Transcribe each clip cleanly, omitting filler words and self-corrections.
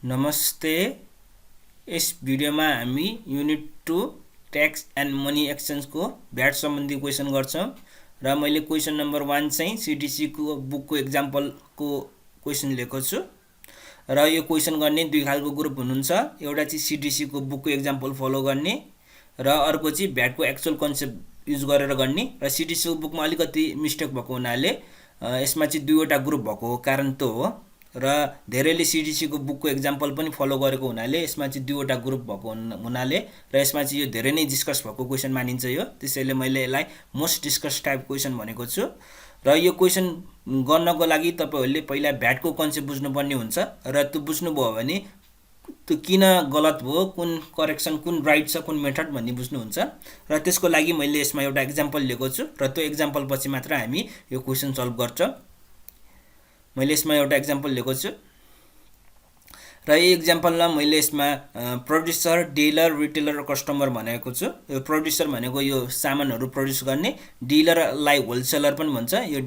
नमस्ते। यस भिडियोमा हामी unit 2 tax and money exchange को भ्याट सम्बन्धी क्वेसन गर्छौं र मैले क्वेसन नम्बर 1 चाहिँ सीडीसी को बुक को एक्जाम्पल को क्वेसन लिएको छु र यो क्वेसन गर्ने दुई खालको ग्रुप हुनुहुन्छ। एउटा चाहिँ सीडीसी को बुक को एक्जाम्पल फलो गर्ने र अर्को चाहिँ भ्याट को एक्चुअल कन्सेप्ट युज गरेर गर्ने र सीडीसी को बुकमा अलिकति मिस्टेक भएको हुनाले यसमा चाहिँ दुईवटा ग्रुप भएको कारण त्यो हो र धेरैले सीडीसी को बुक को एक्जाम्पल पनि फलो गरेको हुनाले यसमा चाहिँ दुईवटा ग्रुप भएको हुनाले र यसमा चाहिँ यो धेरै नै डिस्कस भएको क्वेसन मानिन्छ। यो त्यसैले मैले यसलाई मोस्ट डिस्कस टाइप क्वेसन भनेको छु र यो क्वेसन गर्नको लागि तपाईहरुले पहिला भ्याट को कन्सेप्ट बुझ्नुपर्ने हुन्छ र त्यो बुझ्नुभयो भने त्यो किन गलत भयो, कुन करेक्सन, कुन राइट छ, कुन मेथड भन्ने बुझ्नुहुन्छ र त्यसको लागि मैले यसमा एउटा एक्जाम्पल लिएको छु र त्यो एक्जाम्पल पछि मात्र हामी यो क्वेसन सल्भ गर्छौं। मैले यसमा एउटा एक्जाम्पल लिएको छु र यो एक्जाम्पलमा मैले यसमा प्रोड्युसर, डिलर, रिटेलर र कस्टमर भनेको छु। यो प्रोड्युसर भनेको यो सामानहरु प्रोड्युस गर्ने, डिलरलाई होलसेलर पनि भन्छ यो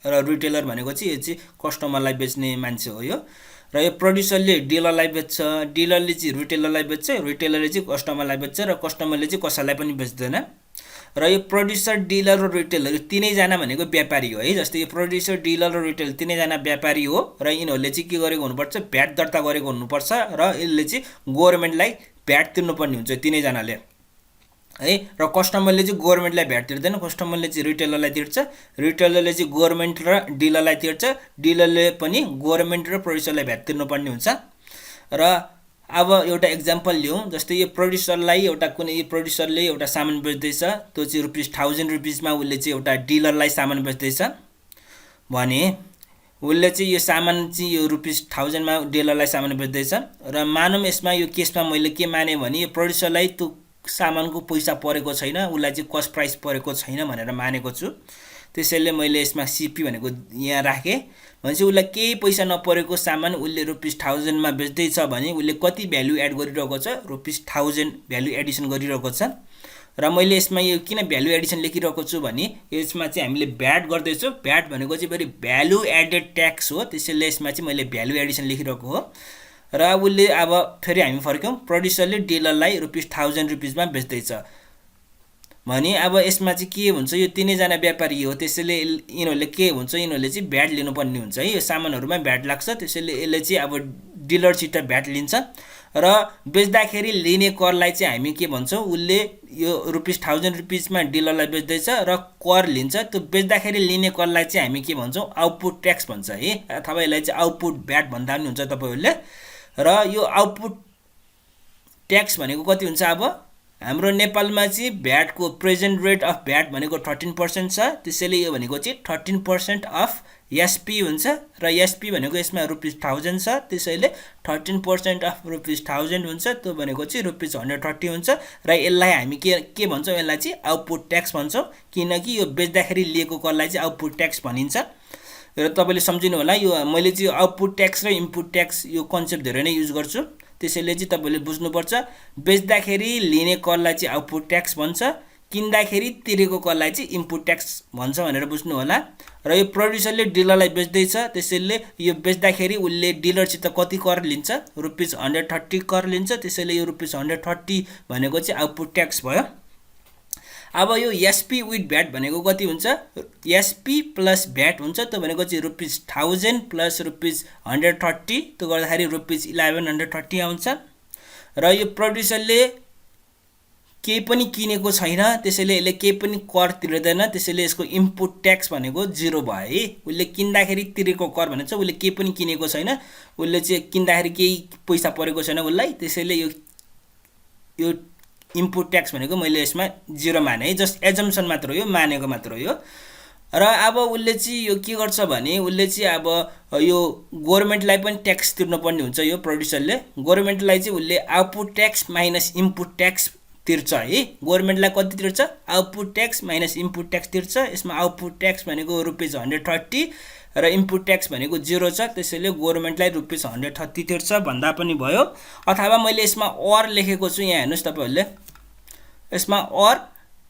र रिटेलर भनेको चाहिँ यो चाहिँ कस्टमरलाई बेच्ने मान्छे हो यो। र यो प्रोड्युसरले डिलरलाई बेच्छ, डिलरले चाहिँ रिटेलरलाई बेच्छ, रिटेलरले चाहिँ कस्टमरलाई बेच्छ र कस्टमरले चाहिँ कसैलाई पनि बेच्दैन। र यो प्रोड्युसर, डिलर र रिटेलर तीनै जना भनेको व्यापारी हो है। जस्तै यो प्रोड्युसर, डिलर र रिटेलर तीनै जना व्यापारी हो र यिनीहरुले चाहिँ के गरेको हुनुपर्छ, भ्याट दर्ता गरेको हुनुपर्छ र यसले चाहिँ गभर्नमेन्टलाई भ्याट तिर्नुपर्ने हुन्छ तीनै जनाले है। र कस्टमरले चाहिँ गभर्नमेन्टलाई भ्याट तिर्दैन, कस्टमरले चाहिँ रिटेलरलाई तिर्छ, रिटेलरले चाहिँ गभर्नमेन्ट र डिलरलाई तिर्छ, डिलरले पनि गभर्नमेन्ट र प्रोड्युसरलाई भ्याट तिर्नुपर्ने हुन्छ। र अब एउटा एक्जाम्पल लिउँ। जस्तै यो प्रोड्युसरलाई एउटा कुनै प्रोड्युसरले एउटा सामान बेच्दैछ, त्यो चाहिँ ₹1000 मा उले चाहिँ एउटा डिलरलाई सामान बेच्दैछ भने उले चाहिँ यो सामान चाहिँ यो ₹1000 मा डिलरलाई सामान बेच्दैछ र मानौं यसमा यो केसमा मैले के माने भने यो प्रोड्युसरलाई त्यो सामानको पैसा परेको छैन, उलाई चाहिँ कस्ट प्राइस परेको छैन भनेर मानेको छु। त्यसैले मैले यसमा सीपी भनेको यहाँ राखे। भनेपछि उलाई केही पैसा नपरेको सामान उले ₹1000 मा बेच्दैछ भने उले कति भ्यालु एड गरिरहेको छ, ₹1000 भ्यालु एडिसन गरिरहेको छ। र मैले यसमा यो किन भ्यालु एडिसन लेखिरहेको छु भने यसमा चाहिँ हामीले भ्याट गर्दै छौं। भ्याट भनेको चाहिँ फेरि भ्यालु एडेड ट्याक्स हो, त्यसैले यसमा चाहिँ मैले भ्यालु एडिसन लेखिरहेको हो। र उले अब फेरि हामी फर्क्यौं, प्रोड्युसरले डिलरलाई ₹1000 मा बेच्दैछ भने अब यसमा चाहिँ के हुन्छ, यो तीनै जना व्यापारी हो, त्यसैले यिनीहरुले के हुन्छ, यिनीहरुले चाहिँ भ्याट लिनुपर्ने हुन्छ है। यो सामानहरुमा भ्याट लाग्छ, त्यसैले यसले चाहिँ अब डिलरसित भ्याट लिन्छ र बेच्दाखेरि लिने करलाई चाहिँ हामी के भन्छौं, उले यो ₹1000 मा डिलरलाई बेच्दैछ र कर लिन्छ, त्यो बेच्दाखेरि लिने करलाई चाहिँ हामी के भन्छौं, आउटपुट ट्याक्स भन्छ है, अथवा यसलाई चाहिँ आउटपुट भ्याट भन्दा पनि हुन्छ तपाईहरुले। र यो आउटपुट ट्याक्स भनेको कति हुन्छ, अब हाम्रो नेपालमा चाहिँ भ्याट को प्रेजेन्ट रेट अफ भ्याट भनेको 13% छ, त्यसैले यो भनेको चाहिँ 13% अफ एसपी हुन्छ र एसपी भनेको यसमा ₹1000 छ, त्यसैले 13% अफ ₹1000 हुन्छ, त्यो भनेको चाहिँ ₹130 हुन्छ र यसलाई हामी के भन्छौं, यसलाई चाहिँ आउटपुट ट्याक्स भन्छौं, किनकि यो बेच्दाखेरि लिएको करलाई चाहिँ आउटपुट ट्याक्स भनिन्छ। र तपाईले सम्झिनु होला, यो मैले चाहिँ आउटपुट ट्याक्स र इनपुट ट्याक्स यो कन्सेप्ट धेरै नै युज गर्छु, त्यसैले चाहिँ तपाईले बुझ्नुपर्छ बेच्दाखेरि लिने करलाई चाहिँ आउटपुट ट्याक्स भन्छ, किन्दाखेरि तिरेको करलाई चाहिँ इनपुट ट्याक्स भन्छ भनेर बुझ्नु होला। र यो प्रोड्युसरले डिलरलाई बेच्दैछ, त्यसैले यो बेच्दाखेरि उले डिलरसित कति कर लिन्छ, ₹130 कर लिन्छ, त्यसैले यो ₹130 भनेको चाहिँ आउटपुट ट्याक्स भयो। अब यो एसपी विथ भ्याट भनेको कति हुन्छ, एसपी प्लस भ्याट हुन्छ, त्यो भनेको चाहिँ ₹1000 प्लस ₹130, त्यो गर्दाखेरि ₹1130 आउँछ। र यो प्रोड्युसरले केही पनि किनेको छैन, त्यसैले यसले केही पनि कर तिर्दैन, त्यसैले यसको इनपुट ट्याक्स भनेको 0 भयो है। उले किन्दाखेरि तिरेको कर भनेको उले केही पनि किनेको छैन, उले चाहिँ किन्दाखेरि केही पैसा परेको छैन उलाई, त्यसैले यो इनपुट ट्याक्स भनेको मैले यसमा 0 माने है, जस्ट एजम्पसन मात्र हो, यो मानेको मात्र हो यो। र अब उले चाहिँ यो के गर्छ भने उले चाहिँ अब यो गभर्नमेन्टलाई पनि ट्याक्स तिर्नुपर्ने हुन्छ। यो प्रोड्युसरले गभर्नमेन्टलाई चाहिँ उले output tax minus input tax तिर्छ है। गभर्नमेन्टलाई कति तिर्छ, output tax minus input tax तिर्छ। यसमा आउटपुट ट्याक्स भनेको ₹130 र इनपुट ट्याक्स भनेको 0 छ, त्यसैले गभर्नमेन्टलाई ₹130 तिर्छ भन्दा पनि भयो। अथवा मैले यसमा और लेखेको छु, यहाँ हेर्नुस् तपाईहरुले, यसमा और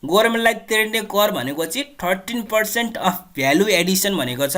गभर्नमेन्टलाई तिर्ने कर भनेको चाहिँ 13% अफ भ्यालु एडिसन भनेको छ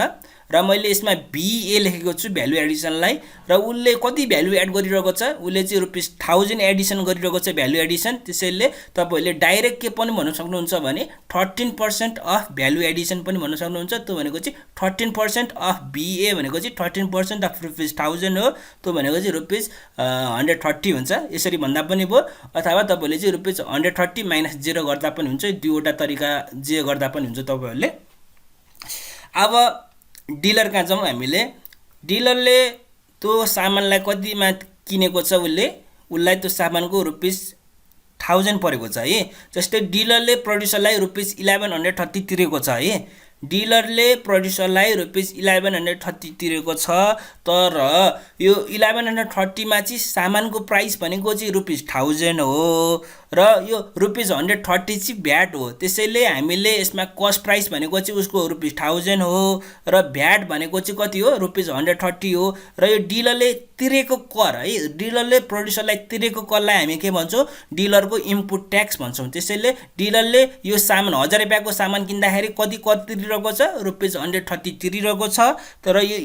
र मैले यसमा BA लेखेको छु भ्यालु एडिसनलाई र उसले कति भ्यालु एड गरिरहेको छ उसले चाहिँ ₹1000 एडिसन गरिरहेको छ भ्यालु एडिसन त्यसैले तपाईहरुले डाइरेक्ट के पनि भन्न सक्नुहुन्छ भने 13% अफ भ्यालु एडिसन पनि भन्न सक्नुहुन्छ त्यो भनेको चाहिँ 13% अफ BA भनेको चाहिँ 13% अफ ₹1000 हो त्यो भनेको चाहिँ ₹130 हुन्छ यसरी भन्दा पनि भयो अथवा तपाईहरुले चाहिँ ₹130 माइनस 0 गर्दा पनि हुन्छ दुईवटा तरिका जे गर्दा पनि हुन्छ तपाईहरुले अब डिलर कहाँ जाउँ हामीले डिलरले त्यो सामानलाई कतिमा किनेको छ उसलाई त्यो सामानको ₹1000 परेको छ है जस्तै डिलरले प्रोड्युसरलाई ₹1130 तिरेको छ है डिलरले प्रोड्युसरलाई ₹1130 तिरेको छ तर यो 1130 मा चाहिँ सामानको प्राइस भनेको चाहिँ ₹1000 हो र यो ₹130 चाहिँ भ्याट हो त्यसैले हामीले यसमा कस्ट प्राइस भनेको चाहिँ उसको ₹1000 हो र भ्याट भनेको चाहिँ कति हो ₹130 हो र यो डिलरले तिरेको कर है डिलरले प्रोड्युसरलाई तिरेको करलाई हामी के भन्छौं डिलरको इनपुट ट्याक्स भन्छौं त्यसैले डिलरले यो सामान 1000 रुपैयाँको सामान किन्दाखेरि कति कर तिरिरहेको छ ₹130 तिरिरहेको छ तर यो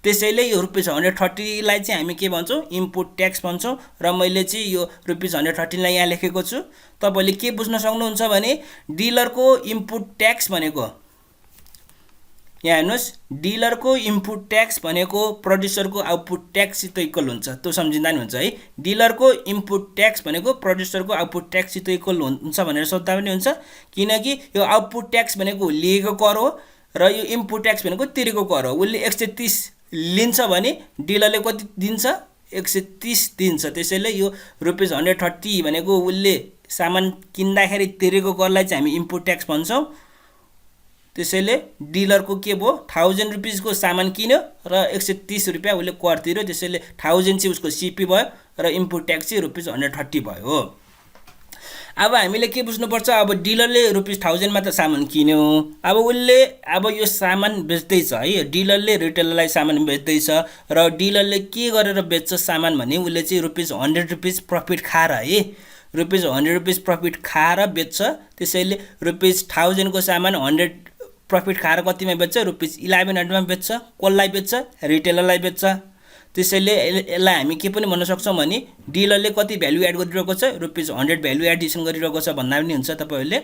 त्यसैले यो ₹130 लाई चाहिँ हामी के भन्छौं इनपुट ट्याक्स भन्छौं र मैले चाहिँ यो ₹130 लाई यहाँ लेखेको छु तपाईले के बुझ्न सक्नुहुन्छ भने डिलरको इनपुट ट्याक्स भनेको यहाँ हेर्नुस् डिलरको इनपुट ट्याक्स भनेको प्रोड्युसरको आउटपुट ट्याक्ससित इक्वल हुन्छ त्यो सम्झिँदा नि हुन्छ है डिलरको इनपुट ट्याक्स भनेको प्रोड्युसरको आउटपुट ट्याक्ससित इक्वल हुन्छ भनेर सोध्दा पनि हुन्छ किनकि यो आउटपुट ट्याक्स भनेको लिएको कर हो र यो इनपुट ट्याक्स भनेको तिरेको कर हो उसले 130 लिन्छ भने डिलरले कति दिन्छ 130 दिन्छ त्यसैले यो ₹130 भनेको उसले सामान किन्दाखेरि तिरेको करलाई चाहिँ हामी इनपुट ट्याक्स भन्छौं त्यसैले डिलरको के भयो ₹1000 को सामान किन्यो र 130 रुपैयाँ उसले कर तिर्यो त्यसैले 1000 चाहिँ उसको सीपी भयो र इनपुट ट्याक्स चाहिँ ₹130 भयो अब हामीले के बुझ्नु पर्छ अब डिलरले ₹1000 मा त सामान किन्यो अब उसले अब यो सामान बेच्दै छ है डिलरले रिटेलरलाई सामान बेच्दै छ र डिलरले के गरेर बेच्छ सामान भने उसले चाहिँ ₹100 प्रफिट खाएर है ₹100 प्रफिट खाएर बेच्छ त्यसैले ₹1000 को सामान 100 प्रफिट खाएर कतिमा बेच्छ ₹1100 मा बेच्छ कसलाई बेच्छ रिटेलरलाई बेच्छ त्यसैले यसलाई हामी के पनि भन्न सक्छौं भने डिलरले कति भ्यालु एड गरिरहेको छ ₹100 भ्यालु एडिसन गरिरहेको छ भन्दा पनि हुन्छ तपाईहरुले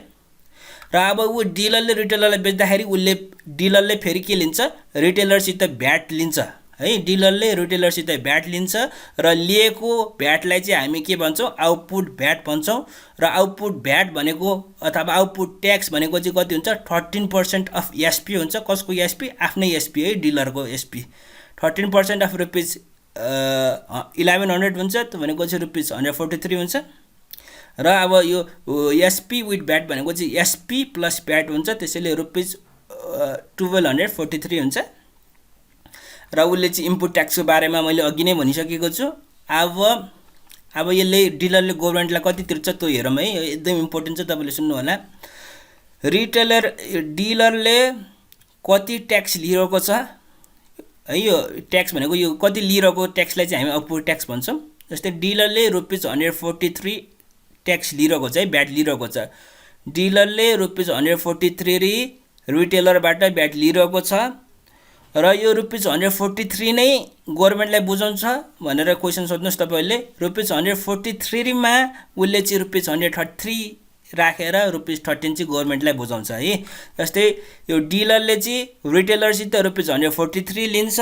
र अब उ डिलरले रिटेलरलाई बेच्दाखेरि उसले डिलरले फेरि के लिन्छ रिटेलरसित भ्याट लिन्छ है डिलरले रिटेलरसित भ्याट लिन्छ र लिएको भ्याटलाई चाहिँ हामी के भन्छौं आउटपुट भ्याट भन्छौं र आउटपुट भ्याट भनेको अथवा आउटपुट ट्याक्स भनेको चाहिँ कति हुन्छ 13% अफ एसपी हुन्छ कसको एसपी आफ्नै एसपी है डिलरको एसपी 13% अफ ₹1100 हुन्छ त्यो भनेको चाहिँ ₹143 हुन्छ र अब यो एसपी विथ भ्याट भनेको चाहिँ एसपी प्लस भ्याट हुन्छ त्यसैले ₹1243 हुन्छ र उसले चाहिँ इनपुट ट्याक्सको बारेमा मैले अघि नै भनिसकेको छु अब यसले डिलरले गभर्नमेन्टलाई कति तिर्छ त्यो हेरौँ है एकदम इम्पोर्टेन्ट छ तपाईले सुन्नु होला डिलरले कति ट्याक्स लिएको छ है यो ट्याक्स भनेको यो कति लिएको ट्याक्सलाई चाहिँ हामी आउटपुट ट्याक्स भन्छौं जस्तै डिलरले ₹143 ट्याक्स लिएको छ है भ्याट लिएको छ डिलरले ₹143 रिटेलरबाट भ्याट लिएको छ र यो ₹143 नै गभर्नमेन्टलाई बुझाउँछ भनेर क्वेशन सोध्नुस् तपाईहरुले ₹143 मा उसले चाहिँ ₹130 राखेर ₹13 चाहिँ गभर्नमेन्टलाई बुझाउँछ है जस्तै यो डिलरले चाहिँ रिटेलरसित ₹143 लिन्छ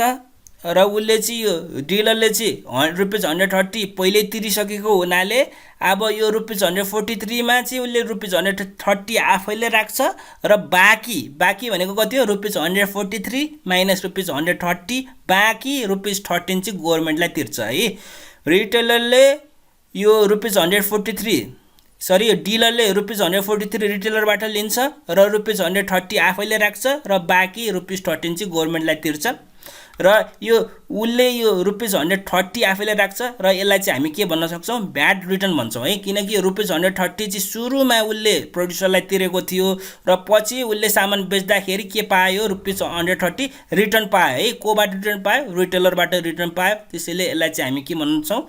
र उसले चाहिँ यो डिलरले चाहिँ ₹130 पहिले तिरिसकेको हुनाले अब यो ₹143 मा चाहिँ उसले ₹130 आफैले राख्छ र बाँकी भनेको कति हो ₹143 माइनस ₹130 बाँकी ₹13 चाहिँ गभर्नमेन्टलाई तिर्छ है रिटेलरले यो डिलरले ₹143 रिटेलरबाट लिन्छ र ₹130 आफैले राख्छ र बाँकी ₹13 चाहिँ गभर्नमेन्टलाई तिर्छ र यो उसले यो ₹130 आफैले राख्छ र यसलाई चाहिँ हामी के भन्न सक्छौं भ्याट रिटर्न भन्छौं है किनकि ₹130 चाहिँ सुरुमा उसले प्रोड्युसरलाई तिरेको थियो र पछि उसले सामान बेच्दाखेरि के पायो ₹130 रिटर्न पायो है कोबाट रिटर्न पायो रिटेलरबाट रिटर्न पायो त्यसैले यसलाई चाहिँ हामी के भन्छौं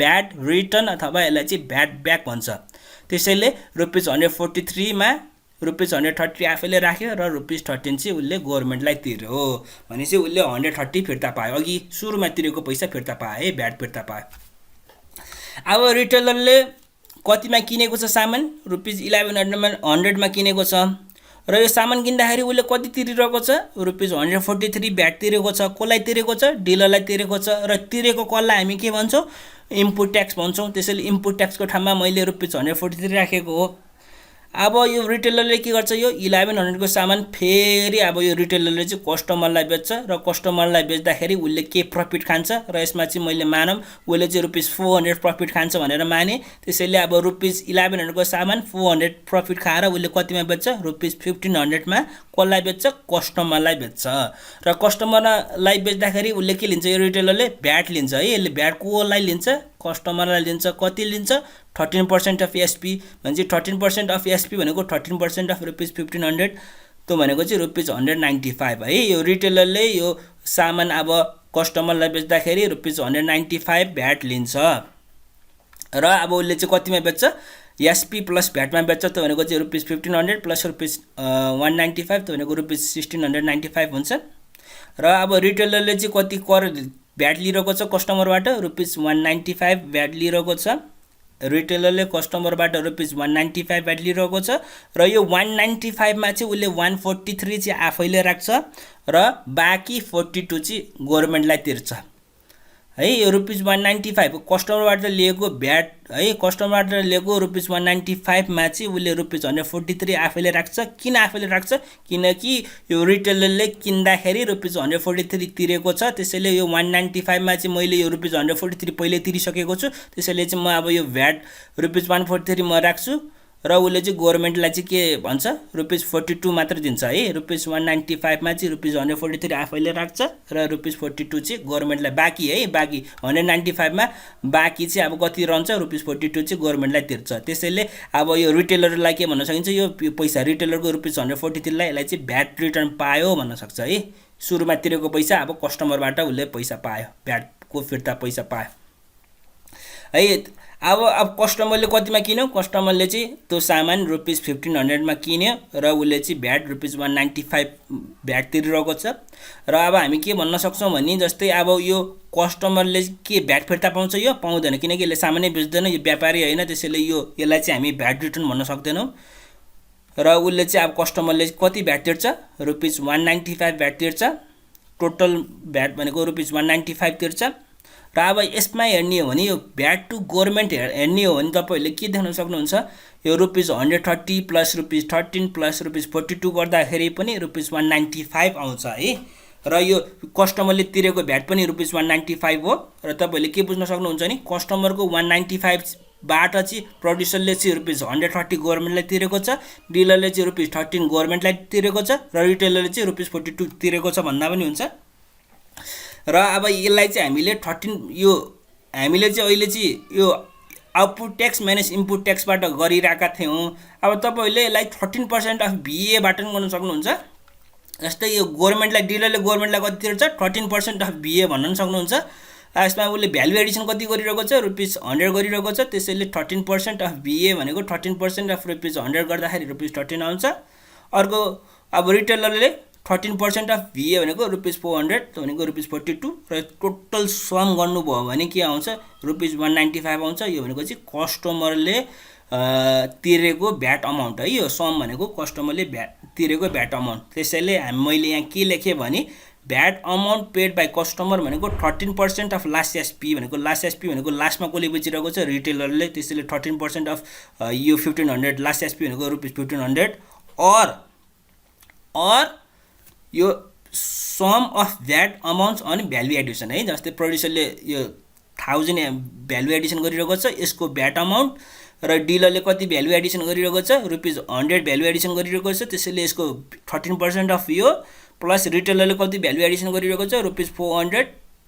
भ्याट रिटर्न अथवा यसलाई चाहिँ भ्याट ब्याक भन्छ त्यसैले ₹143 मा रुपिस 130 आफैले राख्यो र रुपिस 13 चाहिँ उसले गभर्मेन्टलाई तिर्यो भनेपछि उसले 130 फिर्ता पायो अघि सुरुमा तिरेको पैसा फिर्ता पायो है भ्याट फिर्ता पायो अब रिटेलरले कतिमा किनेको छ सामान रुपिस 1100 मा किनेको छ र यो सामान किन्दाखेरि उसले कति तिरिरहेको छ रुपिस 143 भ्याट तिरेको छ कसलाई तिरेको छ डिलरलाई तिरेको छ र तिरेको कसलाई हामी के भन्छौँ इनपुट ट्याक्स भन्छौँ त्यसैले इनपुट ट्याक्सको ठाउँमा मैले रुपिस 143 राखेको हो अब यो रिटेलरले के गर्छ यो 1100 को सामान फेरि अब यो रिटेलरले चाहिँ कस्टमरलाई बेच्छ र कस्टमरलाई बेच्दाखेरि उसले के प्रफिट खान्छ र यसमा चाहिँ मैले मानौँ उसले चाहिँ रुपिस 400 प्रफिट खान्छ भनेर माने त्यसैले अब रुपिस 1100 को सामान 400 प्रफिट खाएर उसले कतिमा बेच्छ रुपिस 1500 मा कसलाई बेच्छ कस्टमरलाई बेच्छ र कस्टमरलाई बेच्दाखेरि उसले के लिन्छ यो रिटेलरले भ्याट लिन्छ है यसले भ्याट कसलाई लिन्छ कस्टमरलाई लिन्छ कति लिन्छ 13% अफ एसपी भने चाहिँ 13% अफ एसपी भनेको 13% अफ रुपिस 1500 त्यो भनेको चाहिँ रुपिस 195 है यो रिटेलरले यो सामान अब कस्टमरलाई बेच्दाखेरि रुपिस 195 भ्याट लिन्छ र अब उसले चाहिँ कतिमा बेच्छ एसपी प्लस भ्याटमा बेच्छ त्यो भनेको चाहिँ रुपिस 1500 प्लस रुपिस 195 त्यो भनेको रुपिस 1695 हुन्छ र अब रिटेलरले चाहिँ कति कर भ्याट लिइरहेको छ कस्टमरबाट रुपिस 195 भ्याट लिइरहेको छ रिटेलरले कस्टमरबाट रुपिस 195 भ्याट लिइरहेको छ र यो 195 मा चाहिँ उसले 143 चाहिँ आफैले राख्छ र बाँकी 42 चाहिँ गभर्मेन्टलाई तिर्छ है यो रुपिस 195 कस्टमरबाट लिएको भ्याट है कस्टमरबाट लिएको रुपिस 195 मा चाहिँ उसले रुपिस 143 आफैले राख्छ किन आफैले राख्छ किनकि यो रिटेलरले किन्दाखेरि रुपिस 143 तिरेको छ त्यसैले यो 195 मा चाहिँ मैले यो रुपिस 143 पहिले तिरिसकेको छु त्यसैले चाहिँ म अब यो भ्याट रुपिस 143 म राख्छु र उसले चाहिँ गभर्मेन्टलाई चाहिँ के भन्छ रुपिस 42 मात्र दिन्छ है रुपिस 195 मा चाहिँ रुपिस 143 आफैले राख्छ र रुपिस 42 चाहिँ गभर्मेन्टलाई बाँकी है बाँकी 195 मा बाँकी चाहिँ अब कति रहन्छ रुपिस 42 चाहिँ गभर्मेन्टलाई तिर्छ त्यसैले अब यो रिटेलरलाई के भन्न सकिन्छ यो पैसा रिटेलरको रुपिस 143 लाई यसलाई चाहिँ भ्याट रिटर्न पायो भन्न सक्छ है सुरुमा तिरेको पैसा अब कस्टमरबाट उसले पैसा पायो भ्याटको फिर्ता पैसा पायो है अब कस्टमरले कतिमा किन्यो कस्टमरले चाहिँ त्यो सामान रुपिस 1500 मा किन्यो र उसले चाहिँ भ्याट रुपिस 195 भ्याट तिरिरहेको छ र अब हामी के भन्न सक्छौँ भने जस्तै अब यो कस्टमरले के भ्याट फिर्ता पाउँछ यो पाउँदैन किनकि यसले सामानै बेच्दैन यो व्यापारी होइन त्यसैले यसलाई चाहिँ हामी भ्याट रिटर्न भन्न सक्दैनौँ र उसले चाहिँ अब कस्टमरले कति भ्याट तिर्छ रुपिस 195 भ्याट तिर्छ टोटल भ्याट भनेको रुपिस 195 तिर्छ र अब यसमा हेर्ने हो भने यो भ्याट टु गभर्मेन्ट हेर्ने हो भने तपाईँहरूले के देख्न सक्नुहुन्छ यो rupees 130 plus rupees 13 plus rupees 42 गर्दाखेरि पनि रुपिस 195 आउँछ है र यो कस्टमरले तिरेको भ्याट पनि रुपिस 195 हो र तपाईँहरूले के बुझ्न सक्नुहुन्छ भने कस्टमरको 195 बाट चाहिँ प्रोड्युसरले चाहिँ रुपिस 130 गभर्मेन्टलाई तिरेको छ डिलरले चाहिँ रुपिस 13 गभर्मेन्टलाई तिरेको छ र रिटेलरले चाहिँ रुपिस 42 तिरेको छ भन्दा पनि हुन्छ र अब यसलाई चाहिँ हामीले 13 यो हामीले चाहिँ अहिले चाहिँ यो आउटपुट ट्याक्स माइनस इनपुट ट्याक्सबाट गरिरहेका थियौँ अब तपाईँहरूले यसलाई 13% अफ भिएबाट पनि गर्न सक्नुहुन्छ जस्तै यो गभर्मेन्टलाई डिलरले गभर्मेन्टलाई कति तिर्छ 13% अफ भिए भन्न पनि सक्नुहुन्छ यसमा उसले भ्यालु एडिसन कति गरिरहेको छ रुपिस 100 गरिरहेको छ त्यसैले 13% अफ भिए भनेको 13% अफ रुपिस 100 गर्दाखेरि रुपिस 13 आउँछ अर्को अब रिटेलरले 13% अफ भिए भनेको रुपिस 400 भनेको रुपिस 42 र टोटल सम गर्नुभयो भने के आउँछ रुपिस 195 आउँछ यो भनेको चाहिँ कस्टमरले तिरेको भ्याट अमाउन्ट है यो सम भनेको कस्टमरले तिरेको भ्याट अमाउन्ट त्यसैले मैले यहाँ के लेखेँ भने VAT amount paid by customer भनेको 13% अफ लास्ट एसपी भनेको लास्टमा कसले बेचिरहेको छ रिटेलरले त्यसैले 13% अफ यो 1500 लास्ट एसपी भनेको रुपिस 1500 और यो सम अफ भ्याट अमाउन्ट्स अनि भ्यालु एडिसन है जस्तै प्रोड्युसरले यो 1000 भ्यालु एडिसन गरिरहेको छ यसको भ्याट अमाउन्ट र डिलरले कति भ्यालु एडिसन गरिरहेको छ रुपिस 100 भ्यालु एडिसन गरिरहेको छ त्यसैले यसको 13% अफ यो प्लस रिटेलरले कति भ्यालु एडिसन गरिरहेको छ रुपिस 400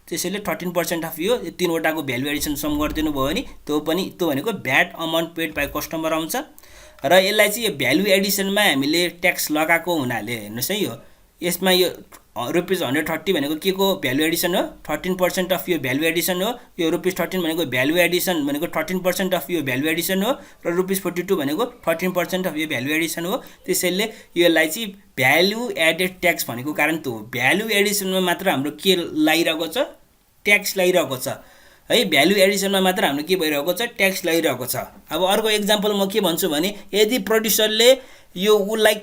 त्यसैले 13% अफ यो तीनवटाको भ्यालु एडिसन सम गरिदिनु भयो भने त्यो भनेको VAT amount paid by customer आउँछ र यसलाई चाहिँ यो भ्यालु एडिसनमा हामीले ट्याक्स लगाएको हुनाले हेर्नुस् है यो यसमा यो रुपिस 130 भनेको के को भ्यालु एडिसन हो 13% अफ यो भ्यालु एडिसन हो यो रुपिस 13 भनेको भ्यालु एडिसन भनेको 13% अफ यो भ्यालु एडिसन हो र रुपिस 42 भनेको 13% अफ यो भ्यालु एडिसन हो त्यसैले यसलाई चाहिँ भ्यालु एडेड ट्याक्स भनेको कारण त हो भ्यालु एडिसनमा मात्र हाम्रो के लागिरहेको छ ट्याक्स लागिरहेको छ है भ्यालु एडिसनमा मात्र हाम्रो के भइरहेको छ ट्याक्स लागिरहेको छ अब अर्को एक्जाम्पल म के भन्छु भने यदि प्रोड्युसरले यो उलाई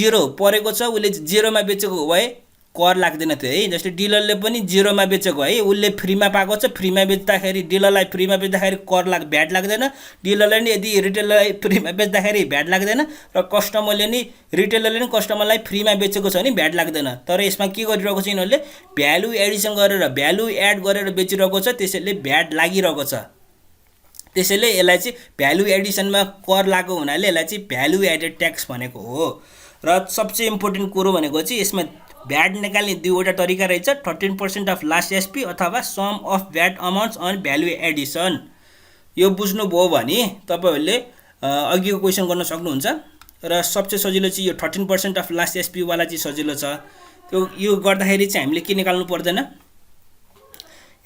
0 परेको छ उले 0 मा बेचेको भए कर लाग्दैन थियो है जस्तै डिलरले पनि 0 मा बेचेको है उले फ्रीमा पाएको छ फ्रीमा बेच्दाखेरि डिलरलाई फ्रीमा बेच्दाखेरि कर भ्याट लाग्दैन डिलरले नि यदि रिटेलरलाई फ्रीमा बेच्दाखेरि भ्याट लाग्दैन र कस्टमरले नि रिटेलरले नि कस्टमरलाई फ्रीमा बेचेको छ भने भ्याट लाग्दैन तर यसमा के गरिरहेको छ यिनीहरूले भ्यालु एडिसन गरेर भ्यालु एड गरेर बेचिरहेको छ त्यसैले भ्याट लागिरहेको छ त्यसैले यसलाई चाहिँ भ्यालु एडिसनमा कर लागु हुनाले यसलाई चाहिँ भ्यालु एडेड ट्याक्स भनेको हो र सबसे इम्पोर्टेन्ट कुरो भनेको चाहिँ यसमा भ्याट निकाल्ने दुईवटा तरिका रहेछ 13% अफ लास्ट एसपी अथवा sum of VAT amounts on value addition यो बुझ्नुभयो भने तपाईहरुले अघिको क्वेशन गर्न सक्नुहुन्छ र सबसे सजिलो चाहिँ यो 13% अफ लास्ट एसपी वाला चाहिँ सजिलो छ त्यो यो गर्दाखेरि चाहिँ हामीले के निकाल्नु पर्दैन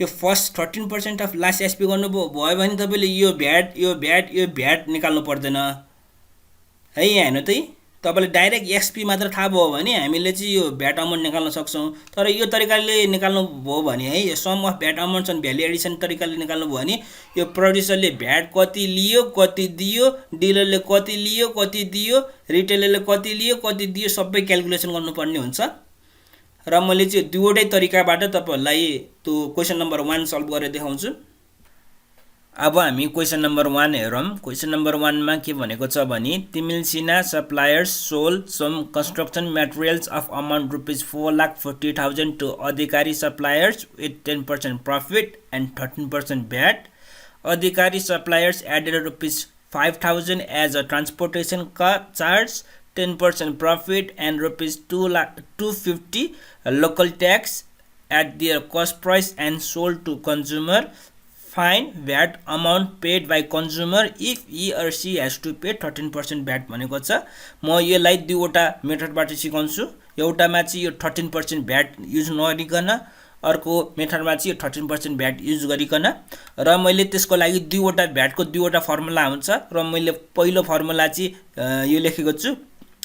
यो फर्स्ट 13% अफ लास्ट एसपी गर्नुभयो भने तपाईले यो भ्याट निकाल्नु पर्दैन है यहाँ हेर्नु त तपाईले डाइरेक्ट एसपी मात्र थाहा भयो भने हामीले चाहिँ यो भ्याट अमाउन्ट निकाल्न सक्छौं तर यो तरिकाले निकाल्नु भयो भने है यो sum of VAT amounts on value addition तरिकाले निकाल्नु भयो भने यो प्रोड्युसरले भ्याट कति लियो कति दियो डिलरले कति लियो कति दियो रिटेलरले कति लियो कति दियो सबै क्याल्कुलेसन गर्नुपर्ने हुन्छ र मैले चाहिँ दुईवटै तरिकाबाट तपाईहरुलाई त्यो क्वेशन नम्बर 1 सल्भ गरेर देखाउँछु अब हामी क्वेशन नम्बर 1 हेरौं क्वेशन नम्बर 1 मा के भनेको छ भने Timilsina suppliers sold some construction materials of amount ₹4,40,000 to Adhikari suppliers with 10% profit and 13% VAT Adhikari suppliers added ₹5,000 as a transportation charge 10% profit and ₹250 local tax at their cost price and sold to consumer. Fine VAT amount paid by consumer if he or she has to pay 13% VAT भनेको छ म यसलाई दुईवटा मेथडबाट सिकाउँछु एउटामा चाहिँ यो 13% VAT use नगरिकन अर्को मेथडमा चाहिँ 13% भ्याट युज गरिकन र मैले त्यसको लागि दुईवटा भ्याटको दुईवटा फर्मुला हुन्छ र मैले पहिलो फर्मुला चाहिँ यो लेखेको छु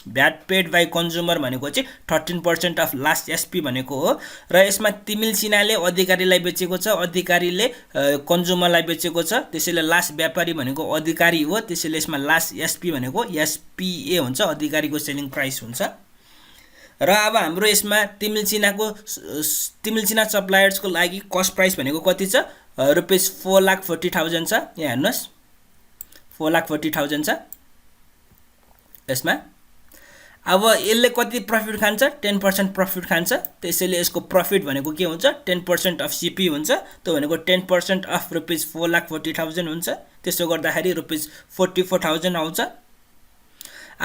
भ्याट पेड बाइ कन्ज्युमर भनेको चाहिँ 13% अफ लास्ट एसपी भनेको हो र यसमा तिमिल्सिनाले अधिकारीलाई बेचेको छ अधिकारीले कन्ज्युमरलाई बेचेको छ त्यसैले लास्ट व्यापारी भनेको अधिकारी हो त्यसैले यसमा लास्ट एसपी भनेको एसपीए हुन्छ अधिकारीको सेलिङ प्राइस हुन्छ र अब हाम्रो यसमा तिमिल्सिना सप्लायर्सको लागि कस्ट प्राइस भनेको कति छ ₹4,40,000 छ यहाँ हेर्नुस् 4,40,000 छ यसमा अब यसले कति प्रॉफिट खान्छ 10% प्रॉफिट खान्छ त्यसैले यसको प्रॉफिट भनेको के हुन्छ 10% अफ सीपी हुन्छ त्यो भनेको 10% अफ ₹4,40,000 हुन्छ त्यसो गर्दाखेरि ₹44,000 आउँछ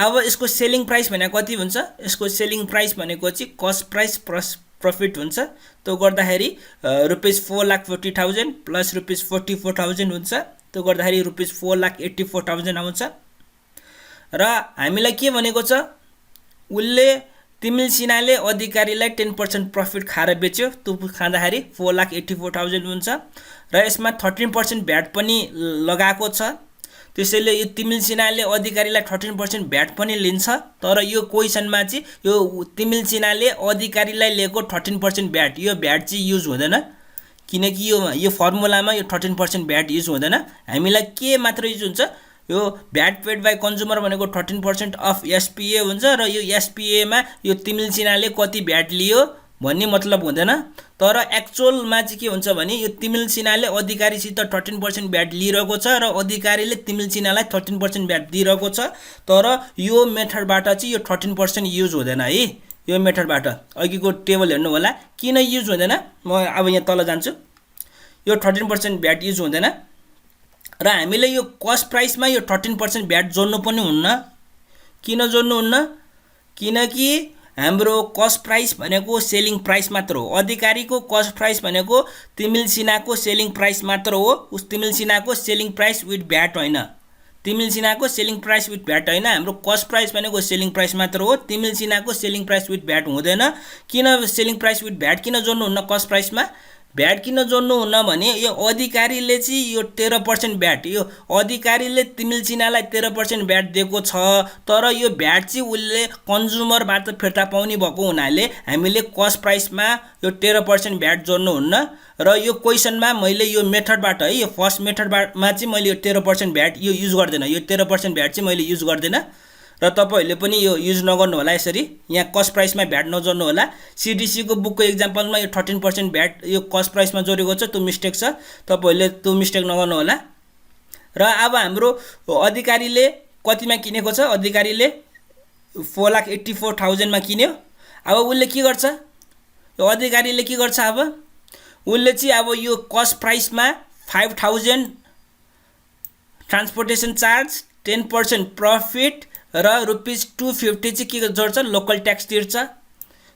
अब यसको सेलिङ प्राइस भनेको कति हुन्छ यसको सेलिङ प्राइस भनेको चाहिँ कस्ट प्राइस प्लस प्रॉफिट हुन्छ त्यो गर्दाखेरि ₹4,40,000 प्लस ₹44,000 हुन्छ त्यो गर्दाखेरि ₹4,84,000 आउँछ र हामीलाई के भनेको छ उले तिमिल्सिनाले अधिकारीलाई 10% प्रॉफिट खाएर बेच्यो त्यो खाँदाखेरि 4,84,000 हुन्छ र यसमा 13% भ्याट पनि लगाएको छ त्यसैले यो तिमिल्सिनाले अधिकारीलाई 13% भ्याट पनि लिन्छ तर यो क्वेशनमा चाहिँ यो तिमिल्सिनाले अधिकारीलाई लिएको 13% भ्याट यो भ्याट चाहिँ युज हुँदैन किनकि यो फर्मुलामा यो 13% भ्याट युज हुँदैन हामीलाई के मात्र युज हुन्छ यो भ्याट पेड बाइ कन्ज्युमर भनेको 13% अफ एसपीए हुन्छ र यो एसपीए मा यो तिमिल्सिनाले कति भ्याट लियो भन्ने मतलब हुँदैन तर एक्चुअल मा चाहिँ के हुन्छ भने यो तिमिल्सिनाले अधिकारीसित 13% भ्याट लिइरहेको छ र अधिकारीले तिमिल्सिनालाई 13% भ्याट दिइरहेको छ तर यो मेथडबाट चाहिँ यो 13% युज हुँदैन है यो मेथडबाट अघिको टेबल हेर्नु होला किन युज हुँदैन म अब यहाँ तल जान्छु यो 13% भ्याट युज हुँदैन र हामीले यो कस्ट प्राइसमा यो 13% भ्याट जोड्नु पनि हुन्न किन जोड्नु हुन्न किनकि हाम्रो कस्ट प्राइस भनेको सेलिङ प्राइस मात्र हो अधिकारीको कस्ट प्राइस भनेको तिमिल्सिनाको सेलिङ प्राइस मात्र हो उस तिमिल्सिनाको सेलिङ प्राइस विथ भ्याट हैन तिमिल सिन्हाको सेलिङ प्राइस विथ भ्याट हैन, हाम्रो कस्ट प्राइस भनेको सेलिङ प्राइस मात्र हो। तिमिल सिन्हाको सेलिङ प्राइस विथ भ्याट हुँदैन। किन सेलिङ प्राइस विथ भ्याट किन जोड्नुहुन्न कस्ट प्राइसमा? भ्याट किन जोड्नुहुन्न भने यो अधिकारीले चाहिँ यो 13% भ्याट, यो अधिकारीले तिमिल सिन्हालाई 13% भ्याट दिएको छ, तर यो भ्याट चाहिँ उसले कन्ज्युमरबाट फिर्ता पाउने भएको हुनाले हामीले कस्ट प्राइसमा यो 13% भ्याट जोड्नुहुन्न। र यो क्वेसनमा मैले यो मेथडबाट है, यो फर्स्ट मेथडमा चाहिँ मैले यो 13% भ्याट यो युज गर्दैन, यो 13% भ्याट चाहिँ मैले युज गर्दैन र तपाईहरुले पनि यो युज नगर्नु होला। यसरी यहाँ कस्ट प्राइसमा भ्याट नजोड्नु होला। सीडीसी को बुकको एक्जाम्पलमा यो 13% भ्याट यो कस्ट प्राइसमा जोडेको छ, त्यो मिस्टेक छ, तपाईहरुले त्यो मिस्टेक नगर्नु होला। र अब हाम्रो अधिकारीले कतिमा किनेको छ? अधिकारीले 4,84,000 मा किन्यो। अब उसले के गर्छ? यो अधिकारीले के गर्छ? अब उसले चाहिँ अब यो कस्ट प्राइसमा 5,000 ट्रान्सपोर्टेसन चार्ज, 10% प्रफिट र ₹250 चाहिँ के जोड्छ? लोकल ट्याक्स तिर्छ।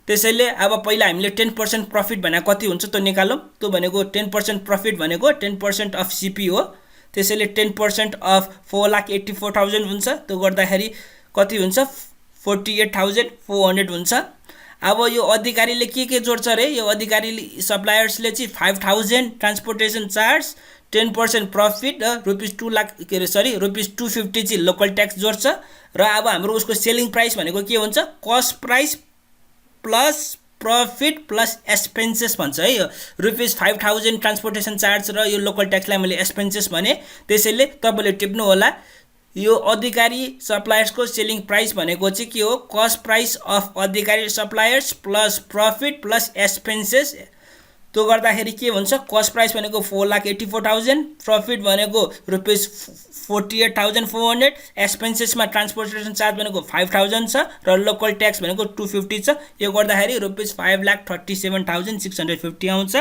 त्यसैले अब पहिला हामीले 10% प्रफिट भनेको कति हुन्छ त्यो निकालौं। त्यो भनेको 10% प्रफिट भनेको 10% अफ सीपी हो। त्यसैले 10% अफ 4,84,000 हुन्छ। त्यो गर्दाखेरि कति हुन्छ? 48,400 हुन्छ। अब यो अधिकारीले के जोड्छ रे? यो अधिकारीले सप्लायर्सले चाहिँ 5,000 ट्रान्सपोर्टेसन चार्ज, 10% प्रफिट र ₹250 चाहिँ लोकल ट्याक्स जोड्छ। र अब हाम्रो उसको सेलिङ प्राइस भनेको के हुन्छ? Cost price plus profit plus expenses भन्छ है। यो ₹5,000 ट्रान्सपोर्टेसन चार्ज र यो लोकल ट्याक्सलाई मैले एक्सपेन्सेस भने। त्यसैले तपाईले टिप्नु होला यो अधिकारी सप्लायर्सको सेलिङ प्राइस भनेको चाहिँ के हो? Cost price of Adhikari suppliers plus profit plus expenses. त्यो गर्दाखेरि के हुन्छ? कस्ट प्राइस भनेको 4,84,000, प्रफिट भनेको ₹48,400, एक्सपेन्सेसमा ट्रान्सपोर्टेसन चार्ज भनेको 5,000 छ र लोकल ट्याक्स भनेको 250 छ। यो गर्दाखेरि ₹5,37,650 आउँछ।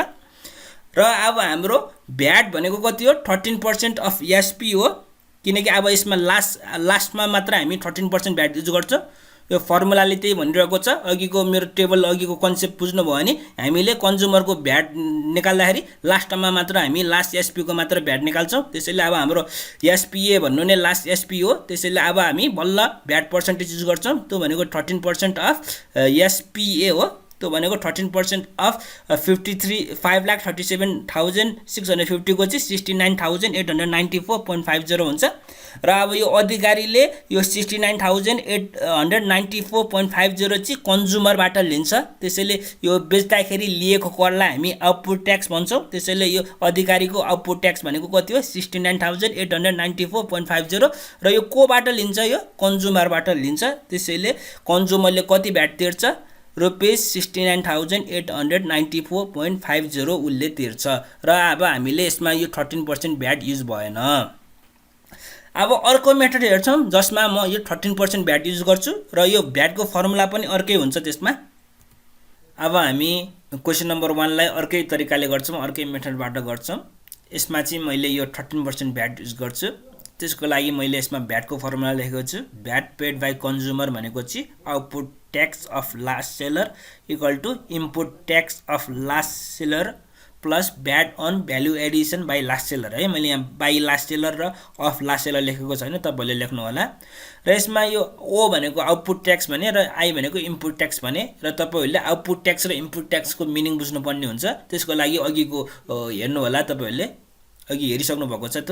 र अब हाम्रो भ्याट भनेको कति हो? 13% अफ एसपी हो, किनकि अब यसमा लास्टमा मात्र हामी 13% भ्याट युज गर्छौं। यो फर्मुलाले त्यही भनिरहेको छ। अघिको मेरो टेबल अघिको कन्सेप्ट बुझ्नु भयो भने हामीले कन्ज्युमरको भ्याट निकाल्दाखेरि लास्टमा मात्र हामी लास्ट एसपी को मात्र भ्याट निकाल्छौं। त्यसैले अब हाम्रो एसपीए भन्नु नै लास्ट एसपी हो। त्यसैले अब हामी बल्ल भ्याट पर्सेन्टेज युज गर्छौं। त्यो भनेको 13% अफ एसपीए हो। त्यो भनेको 13% अफ 5,37,650 को चाहिँ 69,894.50 हुन्छ। र अब यो अधिकारीले यो 69,894.50 चाहिँ कन्ज्युमरबाट लिन्छ। त्यसैले यो बेच्दाखेरि लिएको करलाई हामी आउटपुट ट्याक्स भन्छौं। त्यसैले यो अधिकारीको आउटपुट ट्याक्स भनेको कति हो? 69,894.50 र यो कोबाट लिन्छ? यो कन्ज्युमरबाट लिन्छ। त्यसैले कन्ज्युमरले कति भ्याट तिर्छ? ₹69,894.50 उसले तिर्छ। र अब हामीले यसमा यो 13% भ्याट युज भएन। अब अर्को मेथड हेर्छौं जसमा म यो 13% भ्याट युज गर्छु र यो भ्याटको फर्मुला पनि अर्कै हुन्छ त्यसमा। अब हामी क्वेशन नम्बर 1 लाई अर्कै तरिकाले गर्छौं, अर्कै मेथडबाट गर्छौं। यसमा चाहिँ मैले यो 13% भ्याट युज गर्छु। त्यसको लागि मैले यसमा भ्याटको फर्मुला लेखेको छु। भ्याट पेड बाइ कन्ज्युमर भनेको चाहिँ output tax of last seller equal to input tax of last seller plus VAT on value addition by last seller है। मैले यहाँ बाइ लास्ट सेलर र अफ लास्ट सेलर लेखेको छैन, तपाईले लेख्नु होला। र यसमा यो ओ भनेको आउटपुट ट्याक्स भने र आई भनेको इनपुट ट्याक्स भने र तपाईहरुले आउटपुट ट्याक्स र इनपुट ट्याक्सको मिनिङ बुझ्नु पर्ने हुन्छ। त्यसको लागि अघिको हेर्नु होला, तपाईहरुले अघि हेरिसक्नु भएको छ त।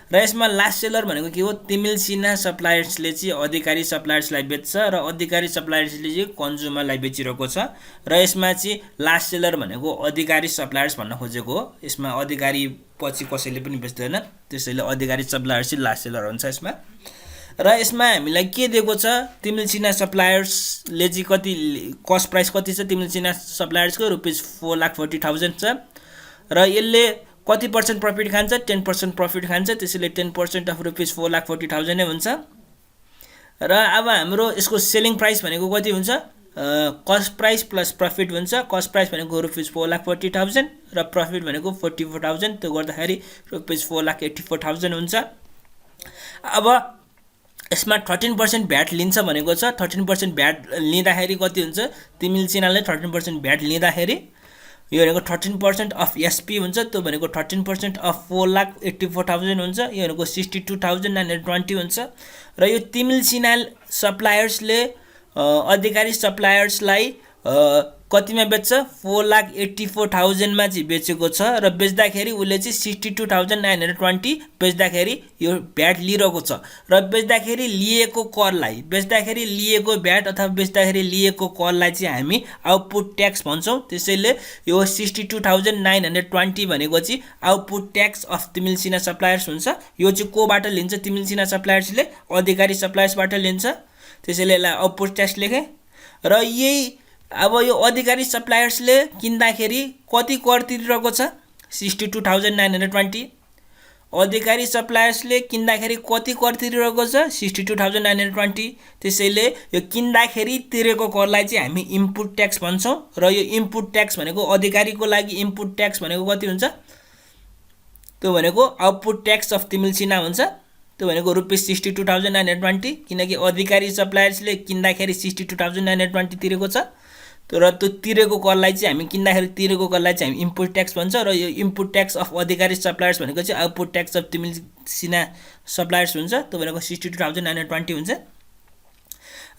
र यसमा लास्ट सेलर भनेको के हो? तिमिल सिन्हा सप्लायर्सले चाहिँ अधिकारी सप्लायर्सलाई बेच्छ र अधिकारी सप्लायर्सले चाहिँ कन्ज्युमरलाई बेचिरहेको छ। र यसमा चाहिँ लास्ट सेलर भनेको अधिकारी सप्लायर्स भन्न खोजेको हो। यसमा अधिकारी पछि कसैले पनि बेच्दैन, त्यसैले अधिकारी सप्लायर्स चाहिँ लास्ट सेलर हुन्छ यसमा। र यसमा हामीलाई के दिएको छ? तिमिल सिन्हा सप्लायर्सले चाहिँ कति कस्ट प्राइस कति छ? तिमिल सिन्हा सप्लायर्सको ₹4,40,000 छ र यसले कति पर्सेन्ट प्रफिट खान्छ? 10% प्रफिट खान्छ। त्यसैले 10% अफ ₹4,40,000 नै हुन्छ। र अब हाम्रो यसको सेलिङ प्राइस भनेको कति हुन्छ? कस्ट प्राइस प्लस प्रफिट हुन्छ। कस्ट प्राइस भनेको ₹4,40,000 र प्रफिट भनेको 44,000। त्यो गर्दाखेरि ₹4,84,000 हुन्छ। अब यसमा 13% भ्याट लिन्छ भनेको छ। 13% भ्याट लिँदाखेरि कति हुन्छ? तिमिल सिन्हाले 13% भ्याट लिँदाखेरि यो भनेको 13% अफ एसपी हुन्छ, त्यो भनेको 13% अफ 4,84,000 हुन्छ, यो भनेको 62,920 हुन्छ। र यो तिमिल सिन्हा सप्लायर्सले अधिकारी सप्लायर्सलाई कतिमा बेच्छ 4,84,000 मा चाहिँ बेचेको छ र बेच्दाखेरि उसले चाहिँ 62,920 बेच्दाखेरि यो भ्याट लिइरहेको छ र बेच्दाखेरि लिएको भ्याट अथवा बेच्दाखेरि लिएको करलाई चाहिँ हामी आउटपुट ट्याक्स भन्छौँ। त्यसैले यो 62,920 भनेको चाहिँ output tax of तिमिल Sinha suppliers हुन्छ। यो चाहिँ कोबाट लिन्छ? तिमिल सिन्हा सप्लायर्सले अधिकारी सप्लायर्सबाट लिन्छ, त्यसैले यसलाई आउटपुट ट्याक्स लेखेँ। र यही अब यो अधिकारी सप्लायर्सले किन्दाखेरि कति कर तिरिरहेको छ 62,920। अधिकारी सप्लायर्सले किन्दाखेरि कति कर तिरिरहेको छ 62,920। त्यसैले यो किन्दाखेरि तिरेको करलाई चाहिँ हामी इनपुट ट्याक्स भन्छौँ र यो इनपुट ट्याक्स भनेको अधिकारीको लागि इनपुट ट्याक्स भनेको कति हुन्छ? त्यो भनेको आउटपुट ट्याक्स अफ तिमिल सिन्हा हुन्छ, त्यो भनेको रुपिस 62,920, किनकि अधिकारी सप्लायर्सले किन्दाखेरि 62,920 तिरेको छ। र त्यो तिरेको करलाई चाहिँ हामी किन्दाखेरि तिरेको करलाई चाहिँ हामी इनपुट ट्याक्स भन्छ र यो input tax of Adhikari suppliers भनेको चाहिँ output tax of तिमिल Sinha suppliers हुन्छ, त्यो भनेको 62,920 हुन्छ।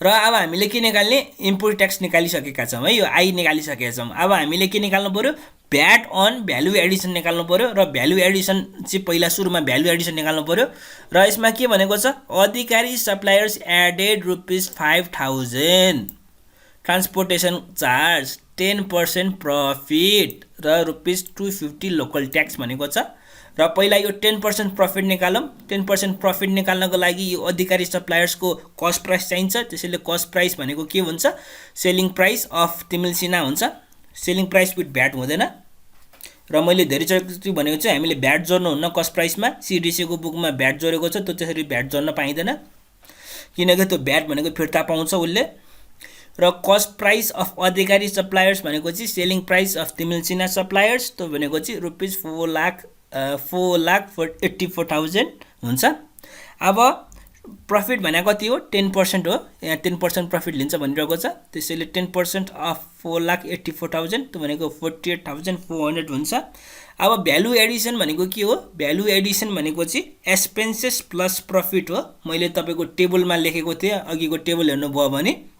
र अब हामीले के निकाल्ने? इनपुट ट्याक्स निकालिसकेका छौँ है, यो आई निकालिसकेका छौँ। अब हामीले के निकाल्नु पर्यो? भ्याट अन भ्यालु एडिसन निकाल्नु पर्यो र भ्यालु एडिसन चाहिँ पहिला सुरुमा भ्यालु एडिसन निकाल्नु पर्यो र यसमा के भनेको छ? Adhikari suppliers added rupees 5,000 transportation charge 10% profit र रुपिस 250 लोकल ट्याक्स भनेको छ। र पहिला यो 10% प्रफिट निकालौँ। 10% प्रफिट निकाल्नको लागि यो अधिकारी सप्लायर्सको कस्ट प्राइस चाहिन्छ, त्यसैले कस्ट प्राइस भनेको के हुन्छ? सेलिङ प्राइस अफ तिमिल सिन्हा हुन्छ। सेलिङ प्राइस विथ भ्याट हुँदैन र मैले धेरैचोटि भनेको चाहिँ हामीले भ्याट जोड्नुहुन्न कस्ट प्राइसमा। सिडिसीको बुकमा भ्याट जोडेको छ, त्यो त्यसरी भ्याट जोड्न पाइँदैन किनकि त्यो भ्याट भनेको फिर्ता पाउँछ उसले। र cost price of Adhikari suppliers भनेको चाहिँ selling price of तिमिल Sinha suppliers, त्यो भनेको चाहिँ रुपिस 4,84,000 हुन्छ। अब प्रफिट भनेको कति हो? 10% हो, यहाँ 10% प्रफिट लिन्छ भनिरहेको छ, त्यसैले 10% अफ 4,84,000 त्यो भनेको 48,400 हुन्छ। अब भ्यालु एडिसन भनेको के हो? भ्यालु एडिसन भनेको चाहिँ एक्सपेन्सेस प्लस प्रफिट हो। मैले तपाईँको टेबलमा लेखेको थिएँ, अघिको टेबल हेर्नुभयो भने।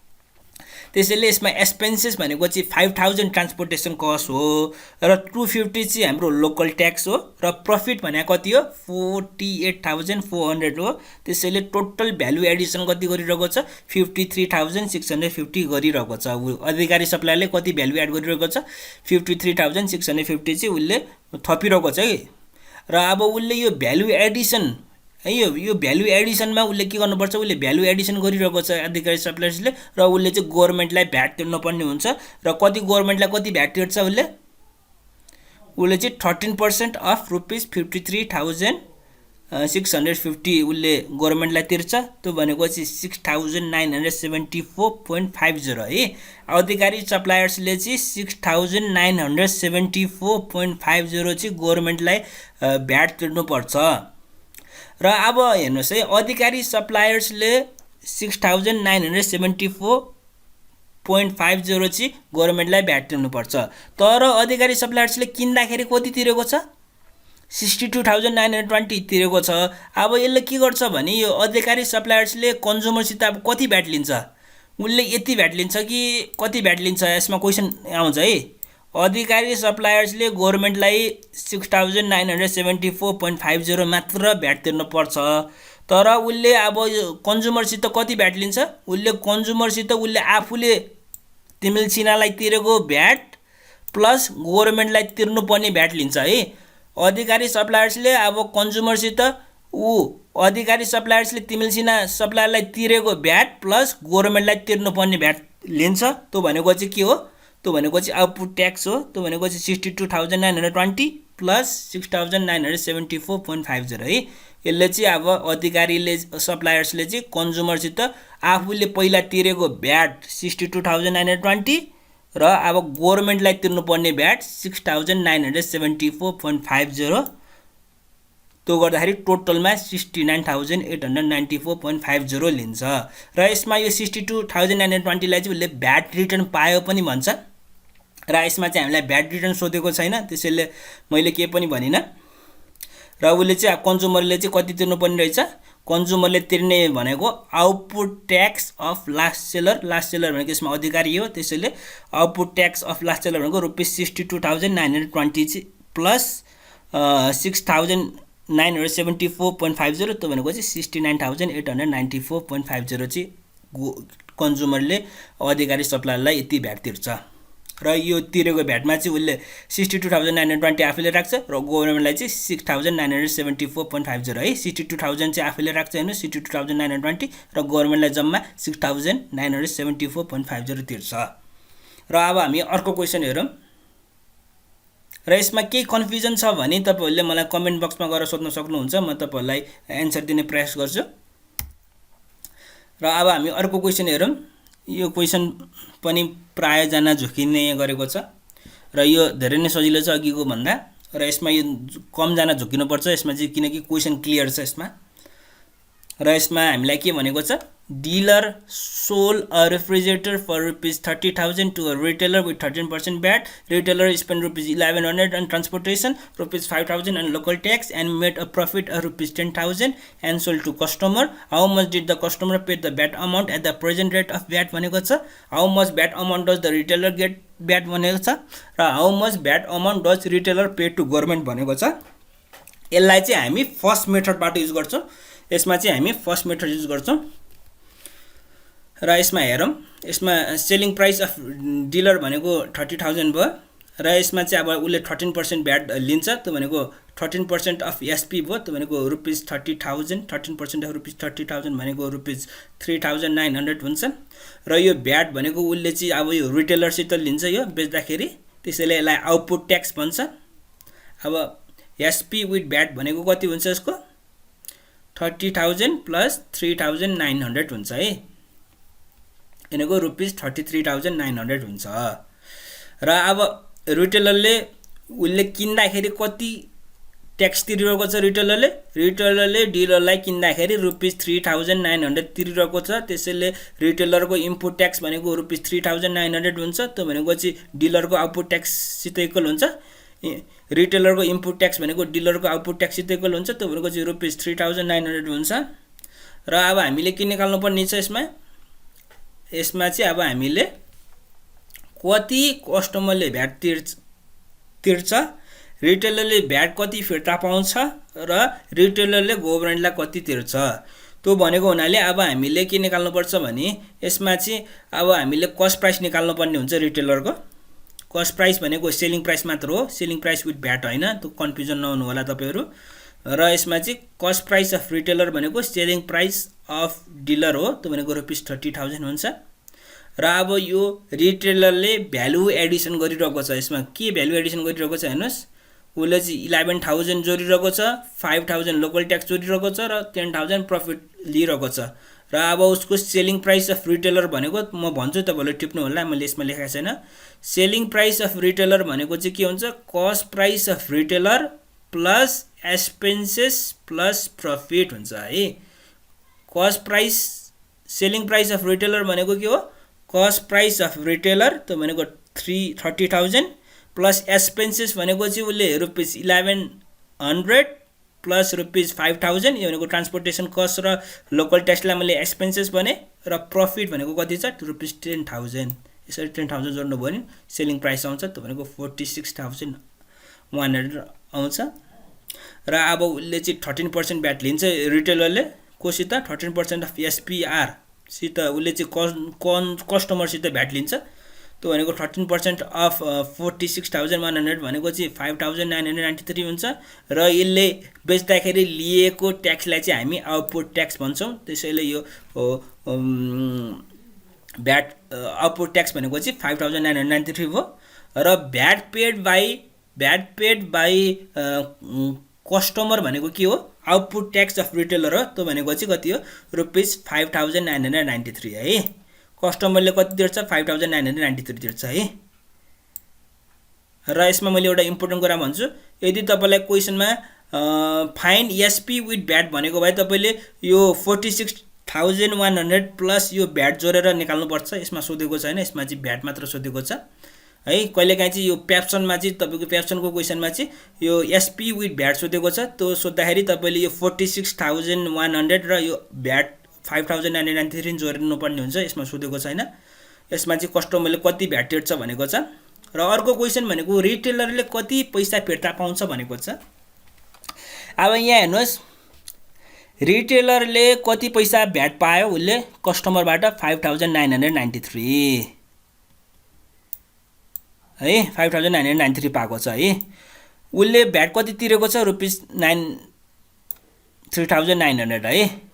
त्यसैले यसमा एक्सपेन्सेस भनेको चाहिँ 5,000 ट्रान्सपोर्टेसन कस्ट हो र 250 चाहिँ हाम्रो लोकल ट्याक्स हो र प्रफिट भनेको कति हो? 48,400 हो। त्यसैले टोटल भ्यालु एडिसन कति गरिरहेको छ? 53,650 गरिरहेको छ। अधिकारी सप्लायरले कति भ्यालु एड गरिरहेको छ? 53,650 चाहिँ उसले थपिरहेको छ है। र अब उसले यो भ्यालु एडिसन है, यो भ्यालु एडिसनमा उसले के गर्नुपर्छ? उसले भ्यालु एडिसन गरिरहेको छ अधिकारी सप्लायर्सले र उसले चाहिँ गभर्नमेन्टलाई भ्याट तिर्नुपर्ने हुन्छ। र कति गभर्नमेन्टलाई कति भ्याट तिर्छ उसले चाहिँ 13% अफ रुपिस 53,650 उसले गभर्नमेन्टलाई तिर्छ, त्यो भनेको चाहिँ 6,974.50 है। अधिकारी सप्लायर्सले चाहिँ 6,974.50 चाहिँ गभर्नमेन्टलाई भ्याट तिर्नुपर्छ। र अब हेर्नुहोस् है, अधिकारी सप्लायर्सले 6,974.50 चाहिँ गभर्नमेन्टलाई भ्याट तिर्नुपर्छ। तर अधिकारी सप्लायर्सले किन्दाखेरि कति तिरेको छ? 62,920 तिरेको छ। अब यसले के गर्छ भने यो अधिकारी सप्लायर्सले कन्ज्युमरसित अब कति भ्याट लिन्छ? उसले यति भ्याट लिन्छ कि कति भ्याट लिन्छ? यसमा क्वेसन आउँछ है। अधिकारी सप्लायर्सले गभर्नमेन्टलाई 6,974.50 मात्र भ्याट तिर्नुपर्छ, तर उसले अब कन्ज्युमरसित कति भ्याट लिन्छ? कन्ज्युमरसित उसले आफूले तिमिल सिन्हालाई तिरेको भ्याट प्लस गभर्नमेन्टलाई तिर्नुपर्ने भ्याट लिन्छ है। अधिकारी सप्लायर्सले अब कन्ज्युमरसित अधिकारी सप्लायर्सले तिमिल सिन्हा सप्लायरलाई तिरेको भ्याट प्लस गभर्नमेन्टलाई तिर्नुपर्ने भ्याट लिन्छ, त्यो भनेको चाहिँ के हो? त्यो भनेको चाहिँ आउटपुट ट्याक्स हो। त्यो भनेको चाहिँ 62,920 प्लस 6,974.50 है। यसले चाहिँ अब अधिकारीले सप्लायर्सले चाहिँ कन्ज्युमरसित आफूले पहिला तिरेको भ्याट 62,920 र अब गभर्नमेन्टलाई तिर्नुपर्ने भ्याट 6,974.50, त्यो गर्दाखेरि टोटलमा 69,894.50 लिन्छ। र यसमा यो 62,920 लाई चाहिँ उसले भ्याट रिटर्न पायो पनि भन्छ। र यसमा चाहिँ हामीलाई भ्याट रिटर्न सोधेको छैन, त्यसैले मैले केही पनि भनिनँ। र उसले चाहिँ कन्ज्युमरले चाहिँ कति तिर्नुपर्ने रहेछ, कन्ज्युमरले तिर्ने भनेको output tax of last seller भनेको यसमा अधिकारी हो, त्यसैले output tax of last seller भनेको ₹62,920 प्लस 6,974.50 त्यो भनेको चाहिँ 69,894.50 चाहिँ कन्ज्युमरले अधिकारी सप्लायरलाई यति भ्याट तिर्छ। र यो तिरेको भ्याटमा चाहिँ उसले 62,920 आफैले राख्छ र गभर्नमेन्टलाई चाहिँ 6,974.50 है। 62,000 चाहिँ आफैले राख्छ हेर्नु, 62,920 र गभर्नमेन्टलाई जम्मा 6,974.50 तिर्छ। र अब हामी अर्को क्वेसन हेरौँ। र यसमा केही कन्फ्युजन छ भने तपाईहरुले मलाई कमेन्ट बक्समा गएर सोध्न सक्नुहुन्छ, म तपाईहरुलाई एन्सर दिने प्रयास गर्छु। र अब हामी अर्को क्वेसन हेरौँ। यो क्वेसन पनि प्राय जना झुकिने गरेको छ र यो धेरै नै सजिलो छ अघिको भन्दा, र यसमा यो कम जना झुकिनु पर्छ यसमा चाहिँ, किनकि क्वेसन क्लियर छ यसमा। र यसमा हामीलाई के भनेको छ, dealer sold a refrigerator for ₹30,000 to a retailer with 13% VAT. Retailer spent ₹1100 on transportation, ₹5,000 on local tax, and made a profit of ₹10,000 and sold to customer. How much did the customer pay the VAT amount at the present rate of VAT भनेको छ। How much VAT amount does the retailer get VAT भनेको छ, र how much VAT amount does retailer pay to government भनेको छ। यसलाई चाहिँ हामी फर्स्ट मेथडबाट युज गर्छौँ। यसमा चाहिँ हामी फर्स्ट मेथड युज गर्छौँ। र यसमा हेरौँ, यसमा सेलिङ प्राइस अफ डिलर भनेको 30,000 भयो, र यसमा चाहिँ अब उसले 13% भ्याट लिन्छ, त्यो भनेको 13% अफ एसपी भयो, त्यो भनेको ₹30,000, 13% अफ ₹30,000 भनेको ₹3,900 हुन्छ। र यो भ्याट भनेको उसले चाहिँ अब यो रिटेलरसित लिन्छ यो बेच्दाखेरि, त्यसैले यसलाई आउटपुट ट्याक्स भन्छ। अब एसपी विथ भ्याट भनेको कति हुन्छ, यसको 30,000 प्लस 3,900 हुन्छ है, यिनको ₹33,900 हुन्छ। र अब रिटेलरले उसले किन्दाखेरि कति ट्याक्स तिरिरहेको छ, रिटेलरले डिलरलाई किन्दाखेरि ₹3,900 तिरिरहेको छ, त्यसैले रिटेलरको इनपुट ट्याक्स भनेको ₹3,900 हुन्छ, त्यो भनेको चाहिँ डिलरको आउटपुट ट्याक्ससित इक्वल हुन्छ। रिटेलरको इनपुट ट्याक्स भनेको डिलरको आउटपुट ट्याक्ससित इक्वल हुन्छ, त्यो भनेको चाहिँ ₹3,900 हुन्छ। र अब हामीले के निकाल्नु पर्ने छ यसमा चाहिँ अब हामीले कति कस्टमरले भ्याट तिर्छ, रिटेलरले भ्याट कति फिर्ता पाउँछ, र रिटेलरले गभर्नमेन्टलाई कति तिर्छ, त्यो भनेको हुनाले अब हामीले के निकाल्नु पर्छ भने यसमा चाहिँ अब हामीले कस्ट प्राइस निकाल्नु पर्ने हुन्छ। रिटेलरको कस्ट प्राइस भनेको सेलिङ प्राइस मात्र हो, सेलिङ प्राइस विथ भ्याट होइन, त्यो कन्फ्युजन नहुनु होला तपाईहरु। र यसमा चाहिँ कस्ट प्राइस अफ रिटेलर भनेको सेलिङ प्राइस अफ डिलर हो, त्यो भनेको ₹30,000 हुन्छ। र अब यो रिटेलरले भ्यालु एडिसन गरिरहेको छ, यसमा के भ्यालु एडिसन गरिरहेको छ हेर्नुस्, उसले चाहिँ 11,000 जोडिरहेको छ, 5,000 लोकल ट्याक्स जोडिरहेको छ, र 10,000 प्रफिट लिइरहेको छ। र अब उसको सेलिङ प्राइस अफ रिटेलर भनेको म भन्छु, तपाईहरुले टिप्नु होला, मैले यसमा लेखेको छैन। सेलिङ प्राइस अफ रिटेलर भनेको चाहिँ के हुन्छ, cost price of retailer plus expenses plus profit हुन्छ है। Cost price selling price of retailer भनेको के हो, कस्ट प्राइस अफ रिटेलर त्यो भनेको 30,000 प्लस एक्सपेन्सेस भनेको चाहिँ उसले ₹1100 प्लस ₹5,000, यो भनेको ट्रान्सपोर्टेसन कस्ट र लोकल ट्याक्सलाई मैले एक्सपेन्सेस भने, र प्रफिट भनेको कति छ ₹10,000, यसरी 10,000 जोड्नु भयो भने सेलिङ प्राइस आउँछ, त्यो भनेको 46,100 आउँछ। र अब उसले चाहिँ 13% भ्याट लिन्छ रिटेलरले, कोसित 13% अफ एसपीआर सित उसले चाहिँ कस्टमरसित भ्याट लिन्छ, त्यो भनेको 13% अफ 46,100 भनेको चाहिँ 5,993 हुन्छ। र यसले बेच्दाखेरि लिएको ट्याक्सलाई चाहिँ हामी आउटपुट ट्याक्स भन्छौँ, त्यसैले यो भ्याट आउटपुट ट्याक्स भनेको चाहिँ 5,993 हो। र भ्याट पेड बाई कस्टमर भनेको के हो, आउटपुट ट्याक्स अफ रिटेलर हो, त्यो भनेको चाहिँ कति हो, ₹5,993 है। कस्टमरले कति तिर्छ, 5,993 तिर्छ है। र यसमा मैले एउटा इम्पोर्टेन्ट कुरा भन्छु, यदि तपाईलाई क्वेसनमा फाइन्ड एसपी विथ भ्याट भनेको भए तपाईले यो 46,100 प्लस यो भ्याट जोडेर निकाल्नुपर्छ, यसमा सोधेको छैन, यसमा चाहिँ भ्याट मात्र सोधेको छ। है। कहिलेकाहीँ चाहिँ यो प्याप्सनमा चाहिँ तपाईँको प्याप्सनको क्वेसनमा चाहिँ यो एसपी विथ भ्याट सोधेको छ। त्यो सोद्धाखेरि तपाईँले यो 46,100 र यो भ्याट 5,993 जोड्नुपर्ने हुन्छ। यसमा सोधेको छैन। यसमा चाहिँ कस्टमरले कति भ्याट तिर्छ भनेको छ। र अर्को क्वेसन भनेको रिटेलरले कति पैसा फिर्ता पाउँछ भनेको छ। अब यहाँ हेर्नुहोस्, रिटेलरले कति पैसा भ्याट पायो, उसले कस्टमरबाट 5,993 है, 5,993 पाएको छ है। उसले भ्याट कति तिरेको छ, ₹3,900 है।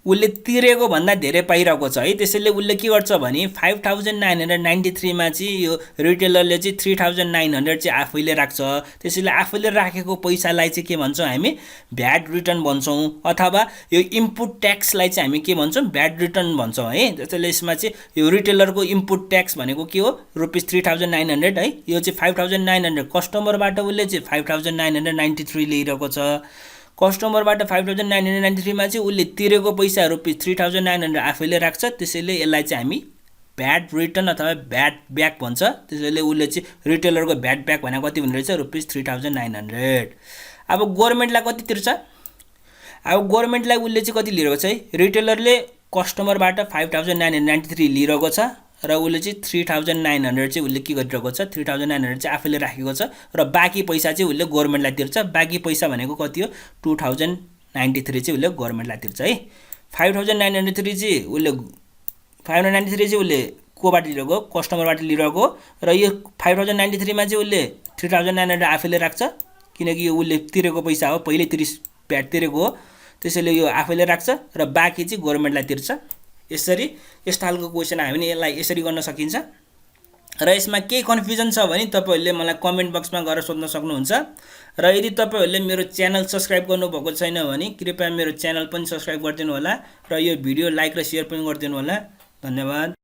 उसले तिरेको भन्दा धेरै पाइरहेको छ है। त्यसैले उसले के गर्छ भने 5,993 मा चाहिँ यो रिटेलरले चाहिँ 3,900 चाहिँ आफैले राख्छ। त्यसैले आफैले राखेको पैसालाई चाहिँ के भन्छौँ हामी, भ्याट रिटर्न भन्छौँ। अथवा यो इनपुट ट्याक्सलाई चाहिँ हामी के भन्छौँ, भ्याट रिटर्न भन्छौँ है। त्यसैले यसमा चाहिँ यो रिटेलरको इनपुट ट्याक्स भनेको के हो, ₹3,900 है। यो चाहिँ 5,900 कस्टमरबाट उसले चाहिँ 5,993 लिइरहेको छ। कस्टमरबाट 5,993 मा चाहिँ उसले तिरेको पैसा ₹3,900 आफैले राख्छ। त्यसैले यसलाई चाहिँ हामी भ्याट रिटर्न अथवा भ्याट ब्याक भन्छ। त्यसैले उसले चाहिँ रिटेलरको भ्याट ब्याक भनेको कति भनेर चाहिँ ₹3,900। अब गभर्नमेन्टलाई कति तिर्छ, अब गभर्नमेन्टलाई उसले चाहिँ कति लिएको छ है, रिटेलरले कस्टमरबाट 5,993 लिएको छ र उसले चाहिँ 3,900 चाहिँ उसले के गरिरहेको छ, 3,900 चाहिँ आफैले राखेको छ र बाँकी पैसा चाहिँ उसले गभर्नमेन्टलाई तिर्छ। बाँकी पैसा भनेको कति हो, 2,093 चाहिँ उसले गभर्नमेन्टलाई तिर्छ है। 5,993 चाहिँ उसले 593 चाहिँ उसले कोबाट लिएको, कस्टमरबाट लिएको र यो 5,093 मा चाहिँ उसले 3,900 आफैले राख्छ, किनकि यो उसले तिरेको पैसा हो, पहिले भ्याट तिरेको हो। त्यसैले यो आफैले राख्छ र बाँकी चाहिँ गभर्नमेन्टलाई तिर्छ। यसरी यस खालको क्वेसन हामीले यसलाई यसरी गर्न सकिन्छ। र यसमा केही कन्फ्युजन छ भने तपाईहरुले मलाई कमेन्ट बक्समा गएर सोध्न सक्नुहुन्छ। र यदि तपाईहरुले मेरो च्यानल सब्स्क्राइब गर्नुभएको छैन भने कृपया मेरो च्यानल पनि सब्स्क्राइब गरिदिनु होला र यो भिडियो लाइक र शेयर पनि गरिदिनु होला। धन्यवाद।